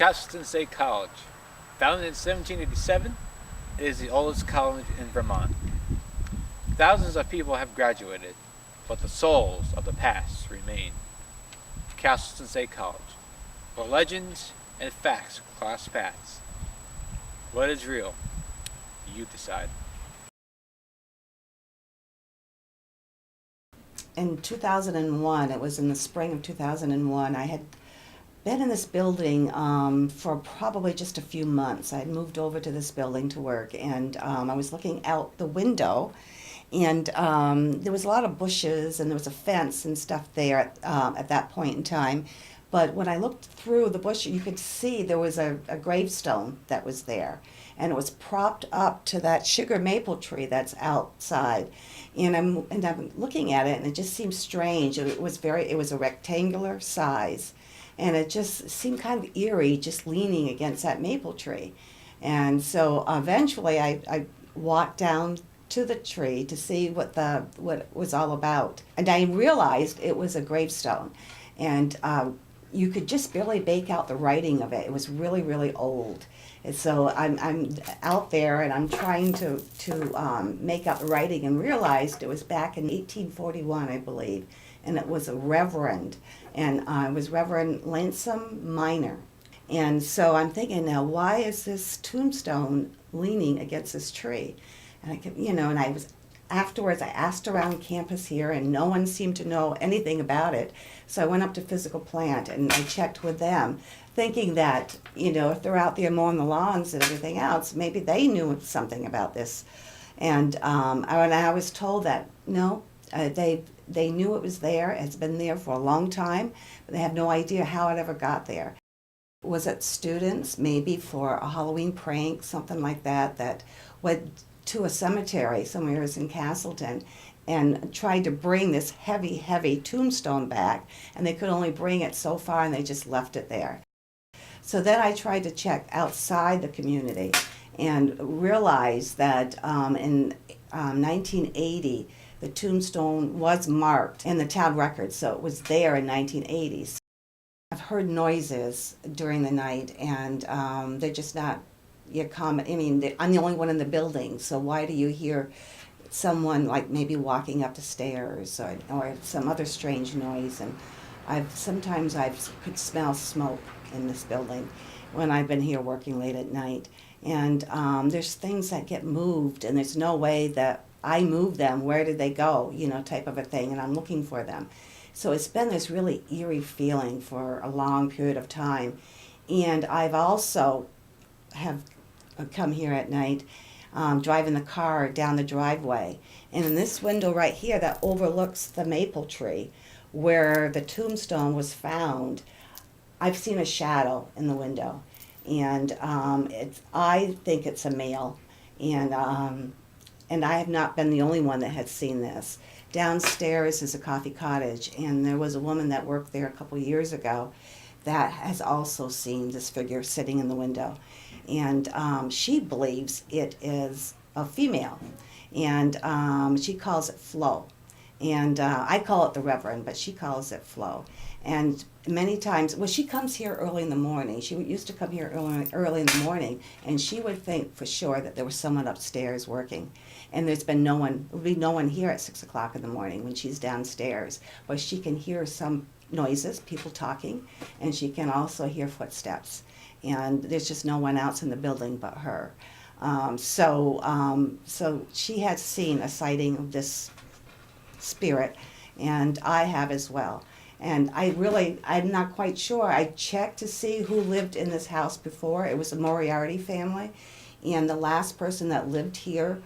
Castleton State College. Founded in 1787, it is the oldest college in Vermont. Thousands of people have graduated, but the souls of the past remain. Castleton State College, where legends and facts cross paths. What is real? You decide. In 2001, it was in the spring of 2001, I had been in this building for probably just a few months. I had moved over to this building to work, and I was looking out the window, and there was a lot of bushes, and there was a fence and stuff there at that point in time. But when I looked through the bush, you could see there was a gravestone that was there, and it was propped up to that sugar maple tree that's outside. And I'm looking at it, and it just seemed strange. It was a rectangular size, and it just seemed kind of eerie, just leaning against that maple tree. And so eventually, I walked down to the tree to see what it was all about, and I realized it was a gravestone, and you could just barely make out the writing of it. It was really, really old. And so I'm out there, and I'm trying to make out the writing, and realized it was back in 1841, I believe, and it was a reverend, and it was Reverend Lansome Minor. And so I'm thinking, now, why is this tombstone leaning against this tree? And I kept, and I was afterwards, I asked around campus here, and no one seemed to know anything about it. So I went up to Physical Plant, and I checked with them, thinking that, if they're out there mowing the lawns and everything else, maybe they knew something about this. And I was told that, no, they knew it was there. It's been there for a long time, but they have no idea how it ever got there. Was it students, maybe for a Halloween prank, something like that, that went to a cemetery somewhere in Castleton and tried to bring this heavy, heavy tombstone back, and they could only bring it so far, and they just left it there. So then I tried to check outside the community and realized that in 1980, the tombstone was marked in the town records, so it was there in 1980. I've heard noises during the night, and they're just not common. I mean, I'm the only one in the building, so why do you hear someone like maybe walking up the stairs or some other strange noise? And sometimes I could smell smoke in this building when I've been here working late at night. And there's things that get moved, and there's no way that I move them. Where did they go? Type of a thing, and I'm looking for them. So it's been this really eerie feeling for a long period of time. And I've also have come here at night, driving the car down the driveway. And in this window right here that overlooks the maple tree where the tombstone was found, I've seen a shadow in the window. And I think it's a male. And I have not been the only one that has seen this. Downstairs is a coffee cottage, and there was a woman that worked there a couple years ago that has also seen this figure sitting in the window. And she believes it is a female, and she calls it Flo. And I call it the Reverend, but she calls it Flo. And many times, she comes here early in the morning. She used to come here early in the morning, and she would think for sure that there was someone upstairs working. And there's been no one, there would be no one here at 6 o'clock in the morning when she's downstairs. But she can hear some noises, people talking, and she can also hear footsteps. And there's just no one else in the building but her. So she has seen a sighting of this spirit, and I have as well. And I'm not quite sure. I checked to see who lived in this house before. It was a Moriarty family, and the last person that lived here,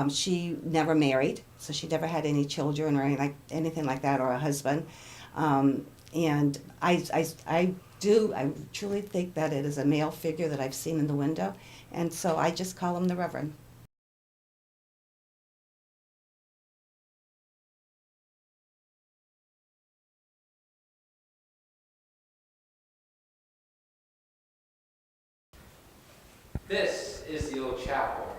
she never married, so she never had any children or anything like that, or a husband. And I truly think that it is a male figure that I've seen in the window, and so I just call him the Reverend. This is the old chapel,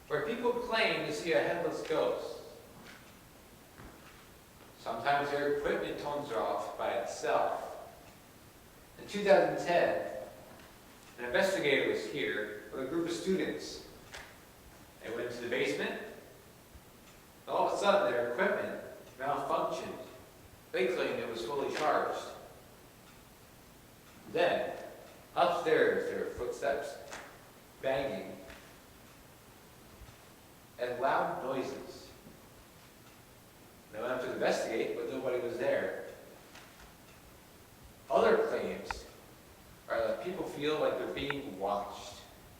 where people claim to see a headless ghost. Sometimes their equipment turns off by itself, In 2010, an investigator was here with a group of students. They went to the basement. All of a sudden, their equipment malfunctioned. They claimed it was fully charged. Then, upstairs, there were footsteps, banging, and loud noises. They went up to investigate, but nobody was there. Other claims are that people feel like they're being watched.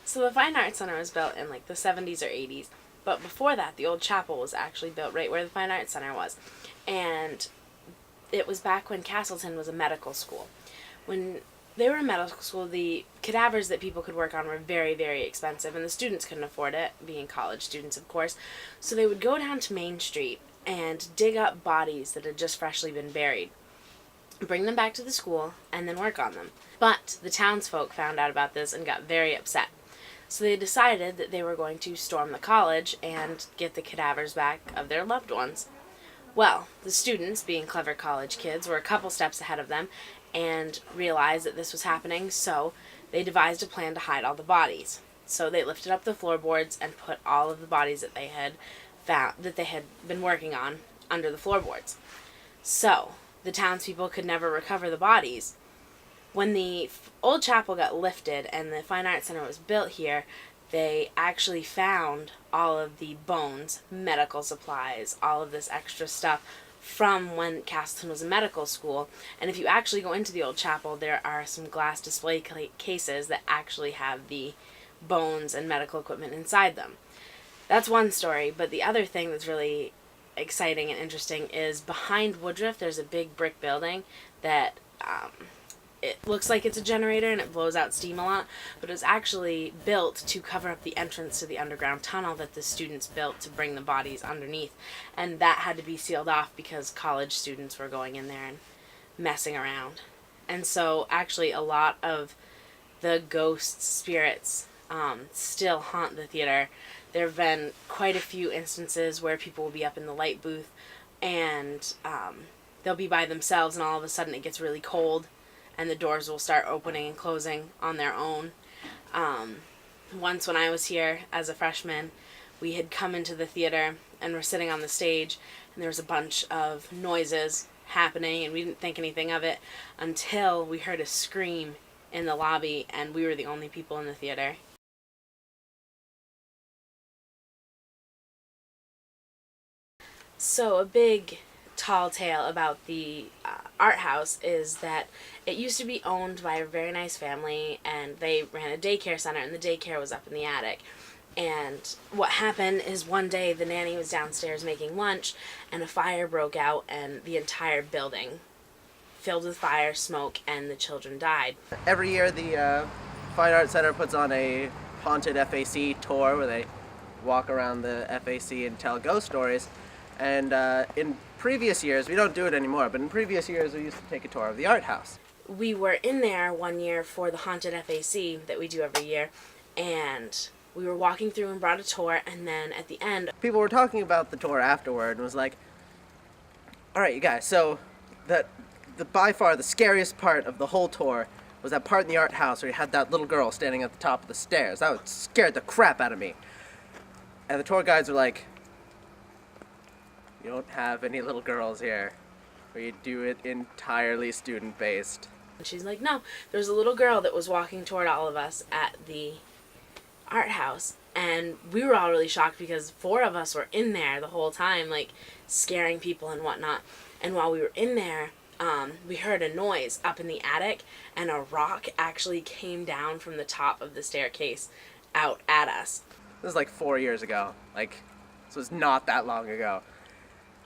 So the Fine Arts Center was built in like the 70s or 80s. But before that, the old chapel was actually built right where the Fine Arts Center was. And it was back when Castleton was a medical school. When they were a medical school, the cadavers that people could work on were very, very expensive, and the students couldn't afford it, being college students, of course. So they would go down to Main Street and dig up bodies that had just freshly been buried, bring them back to the school, and then work on them. But the townsfolk found out about this and got very upset. So they decided that they were going to storm the college and get the cadavers back of their loved ones. Well, the students, being clever college kids, were a couple steps ahead of them and realized that this was happening, so they devised a plan to hide all the bodies. So they lifted up the floorboards and put all of the bodies that they had found, that they had been working on, under the floorboards. So the townspeople could never recover the bodies. When the old chapel got lifted and the Fine Arts Center was built here, they actually found all of the bones, medical supplies, all of this extra stuff from when Castleton was a medical school. And if you actually go into the old chapel, there are some glass display cases that actually have the bones and medical equipment inside them. That's one story, but the other thing that's really exciting and interesting is behind Woodruff there's a big brick building that it looks like it's a generator and it blows out steam a lot, but it was actually built to cover up the entrance to the underground tunnel that the students built to bring the bodies underneath. And that had to be sealed off because college students were going in there and messing around. And so actually a lot of the ghost spirits still haunt the theater. There have been quite a few instances where people will be up in the light booth and they'll be by themselves and all of a sudden it gets really cold and the doors will start opening and closing on their own. Once when I was here as a freshman, we had come into the theater and were sitting on the stage and there was a bunch of noises happening and we didn't think anything of it until we heard a scream in the lobby and we were the only people in the theater. So a big tall tale about the art house is that it used to be owned by a very nice family and they ran a daycare center and the daycare was up in the attic. And what happened is one day the nanny was downstairs making lunch and a fire broke out and the entire building filled with fire, smoke, and the children died. Every year the Fine Arts Center puts on a haunted FAC tour where they walk around the FAC and tell ghost stories. And in previous years, we don't do it anymore, but in previous years we used to take a tour of the art house. We were in there one year for the haunted FAC that we do every year, and we were walking through and brought a tour, and then at the end, People were talking about the tour afterward and was like, all right, you guys, so the by far the scariest part of the whole tour was that part in the art house where you had that little girl standing at the top of the stairs. That scared the crap out of me. And the tour guides were like, you don't have any little girls here. We do it entirely student-based. and she's like, no, there's a little girl that was walking toward all of us at the art house. And we were all really shocked because 4 of us were in there the whole time, like, scaring people and whatnot. And while we were in there, we heard a noise up in the attic, and a rock actually came down from the top of the staircase out at us. This was like 4 years ago. Like, this was not that long ago.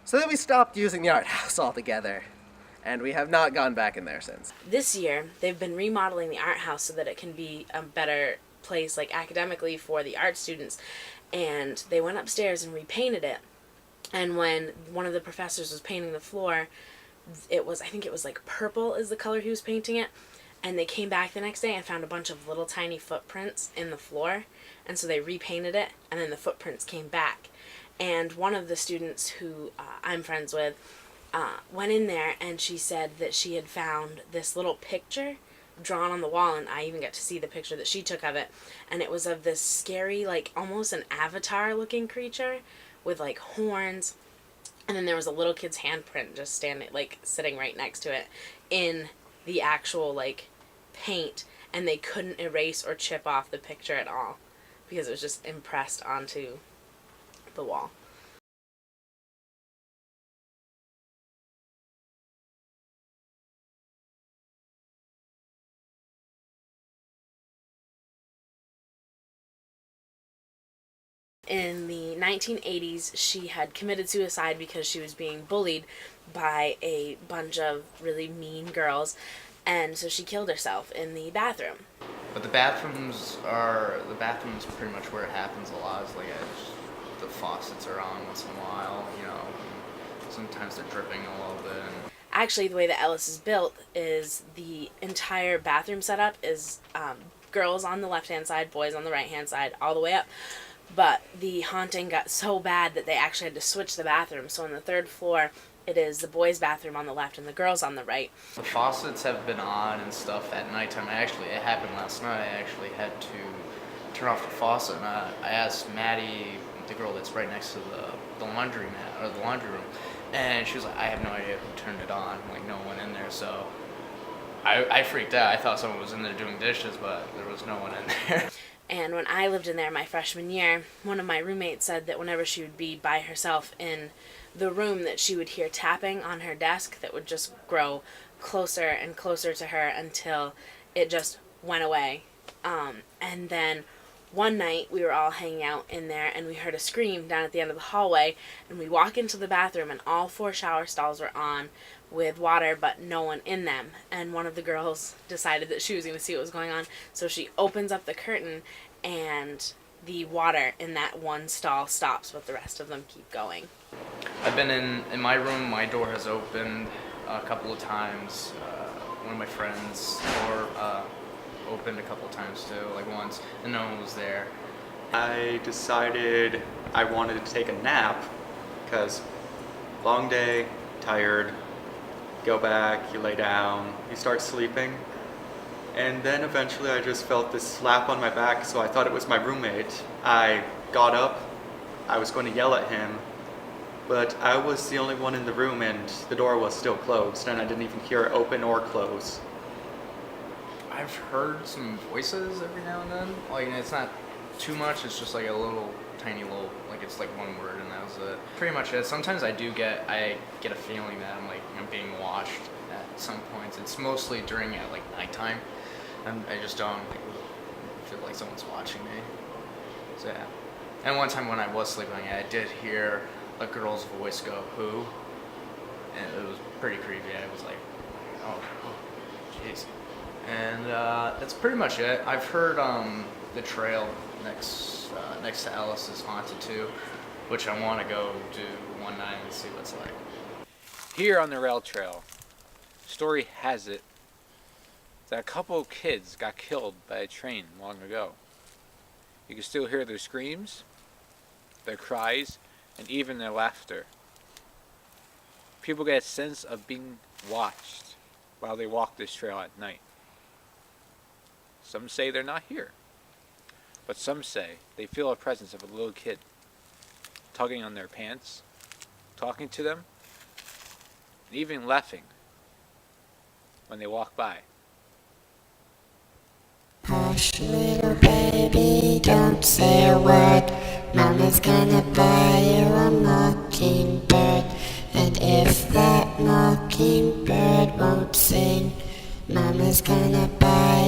So then we stopped using the art house altogether, and we have not gone back in there since. This year, they've been remodeling the art house so that it can be a better place, like, academically for the art students. And they went upstairs and repainted it. And when one of the professors was painting the floor, I think it was like purple is the color he was painting it. And they came back the next day and found a bunch of little tiny footprints in the floor. And so they repainted it, and then the footprints came back. And one of the students who I'm friends with went in there, and she said that she had found this little picture drawn on the wall, and I even got to see the picture that she took of it, and it was of this scary, like almost an avatar looking creature with like horns, and then there was a little kid's handprint just standing, like sitting right next to it in the actual like paint, and they couldn't erase or chip off the picture at all because it was just impressed onto the wall. In the 1980s, she had committed suicide because she was being bullied by a bunch of really mean girls, and so she killed herself in the bathroom. But the bathrooms pretty much where it happens a lot. Is like the faucets are on once in a while, you know. Sometimes they're dripping a little bit. Actually, the way that Ellis is built is the entire bathroom setup is girls on the left-hand side, boys on the right-hand side, all the way up. But the haunting got so bad that they actually had to switch the bathroom. So on the third floor, it is the boys' bathroom on the left and the girls' on the right. The faucets have been on and stuff at nighttime. It happened last night. I actually had to turn off the faucet, and I asked Maddie, the girl that's right next to the laundry mat or the laundry room, and she was like, "I have no idea who turned it on. Like no one in there." So I freaked out. I thought someone was in there doing dishes, but there was no one in there. And when I lived in there my freshman year, one of my roommates said that whenever she would be by herself in the room, that she would hear tapping on her desk that would just grow closer and closer to her until it just went away. And then one night we were all hanging out in there and we heard a scream down at the end of the hallway, and we walk into the bathroom and all 4 shower stalls were on with water but no one in them, and one of the girls decided that she was going to see what was going on, so she opens up the curtain and the water in that one stall stops but the rest of them keep going. I've been in my room. My door has opened a couple of times. One of my friends' door opened a couple of times too, like once, and no one was there. I decided I wanted to take a nap because long day, tired, go back, you lay down, you start sleeping. And then eventually I just felt this slap on my back, so I thought it was my roommate. I got up, I was going to yell at him, but I was the only one in the room and the door was still closed and I didn't even hear it open or close. I've heard some voices every now and then. Like, it's not too much, it's just like a little, tiny little, like it's like one word and that was it. Pretty much it. Sometimes I get a feeling that I'm being watched at some points. It's mostly during at like nighttime. And I just don't feel like someone's watching me. So yeah. And one time when I was sleeping, I did hear a girl's voice go, "Who?" And it was pretty creepy. I was like, oh, jeez. And that's pretty much it. I've heard the trail next to Ellis is haunted too, which I want to go do one night and see what it's like. Here on the rail trail, story has it that a couple of kids got killed by a train long ago. You can still hear their screams, their cries, and even their laughter. People get a sense of being watched while they walk this trail at night. Some say they're not here, but some say they feel a presence of a little kid tugging on their pants, talking to them, and even laughing when they walk by. Hush, little baby, don't say a word. Mama's gonna buy you a mockingbird. And if that mockingbird won't sing, Mama's gonna buy